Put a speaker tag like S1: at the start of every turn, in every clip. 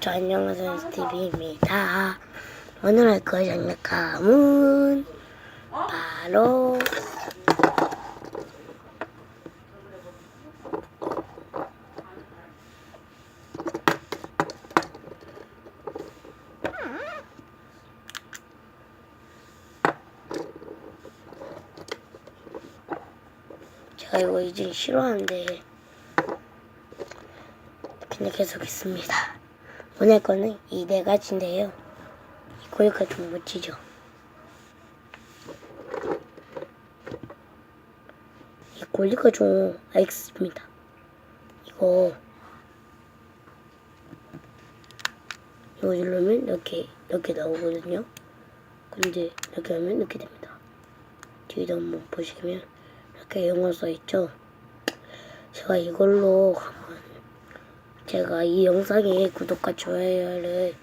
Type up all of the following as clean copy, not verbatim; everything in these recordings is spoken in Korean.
S1: 안녕하세요 스티비입니다. 오늘 할 장난감은 바로 제가 이거 이제 싫어하는데 그냥 계속 있습니다. 오늘 거는 이 네 가지인데요. 이 고리가 좀 멋지죠? 이 고리가 좀 알겠습니다. 이거 누르면 이렇게 나오거든요. 근데 이렇게 하면 이렇게 됩니다. 뒤에도 한번 보시면 이렇게 영어 써있죠? 제가 이걸로 제가 이 영상에 구독과 좋아요를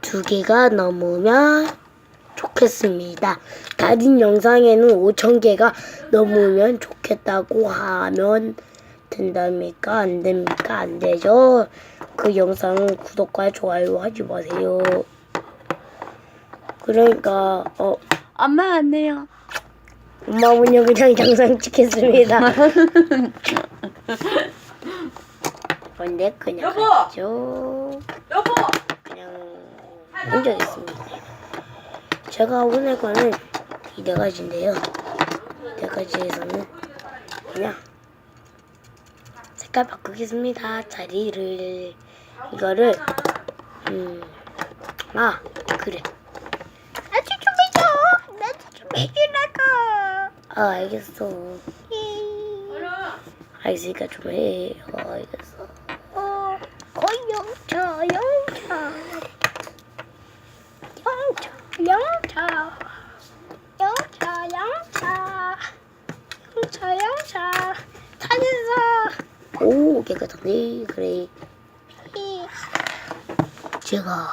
S1: 2개가 넘으면 좋겠습니다. 다른 영상에는 5,000개가 넘으면 좋겠다고 하면 된답니까? 안 됩니까? 안 되죠? 그 영상은 구독과 좋아요 하지 마세요. 그러니까
S2: 엄마 안 돼요.
S1: 엄마는요 그냥 영상 찍겠습니다. 근데 그냥
S2: 여보!
S1: 가죠.
S2: 여보!
S1: 그냥 혼자 있습니다. 제가 오늘 거는 이 네 가지인데요. 이 네 가지에서는 그냥 색깔 바꾸겠습니다. 자리를 이거를 그래. 나도 좀 해줘. 나도 좀 해주라고. 알겠어. 알겠으니까 좀 해. 알겠어. 영차 찾았어. 오 깨끗하네. 그래. 제가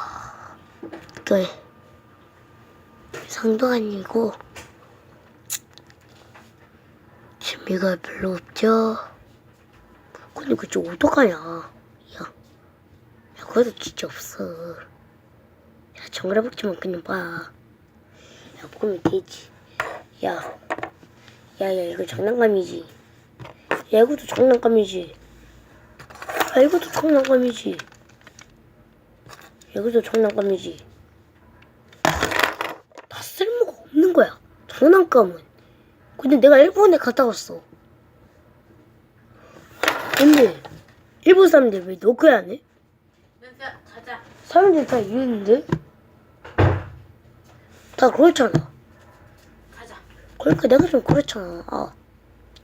S1: 그래 상도 아니고 재미가 별로 없죠. 근데 그저 어떡하냐. 야 그래도 진짜 없어. 야 정글의 복지만 그냥 봐. 야 보면 되지. 야 이거 장난감이지. 야 이것도 장난감이지. 야 이것도 장난감이지. 이것도 장난감이지. 다 쓸모가 없는 거야. 장난감은. 근데 내가 일본에 갔다 왔어. 근데 일본 사람들 왜 너 그래 안 해?
S2: 가자.
S1: 사람들 다 이러는데? 다 그렇잖아.
S2: 가자.
S1: 그러니까 내가 좀 그렇잖아.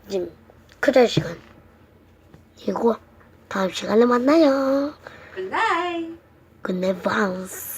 S1: 지금 크다 시간. 이거 다음 시간에 만나요.
S2: 굿나잇.
S1: 굿나잇 바운스.